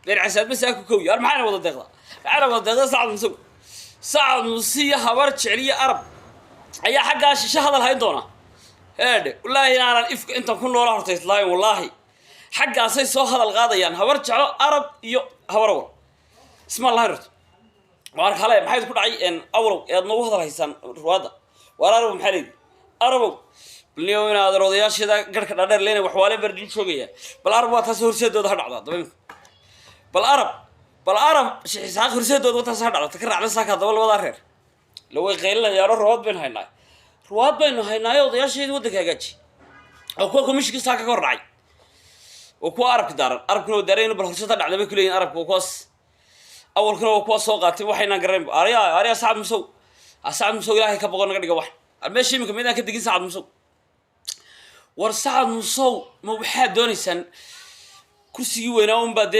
غير عساد بس اكو كوي انا معنا ولا دقيقه معنا ولا دقيقه صعب نسوي صعب نصيه هبر شعريه عرب اي حقا شيشه هذا الهاي دونا هادي والله انا افك انت كل ولا هرتيس لاي والله حقا سي سو هذا القاديان هبر جعلو عرب iyo habarwar اسم الله يرد وارك هلا maxay ku dhacay in awrow eed nagu hadal haysan ruwada waraaro maxay arabow liyo inaad rodayaashada garka dhaadheer leena wax waale bardin joogaya bal arab waa taas horseedooda ha dhacda dabeen bal arab shiisaaq horseedooda waa taas ha dhacda ka raacda saaka dabal wada reer loo qeylna yaaro rood been haynaa rood been haynaa odayaashada wadanka hagaaji oo kuwa komishka saaka ka hornay oo kuwa arabka daaran arabkuna daareen bal horseeda dhacda bay kuleeyeen arabku kuwaas أول كنا وقوة سوق قاتي وحنا قريب أريا صعب مسوق صعب مسوق إلهي كبقونا قريب واحد المشي من كمية كده صعب مسوق ورصعب مسوق مو بحد دوني سن كرسي وينهم بدأ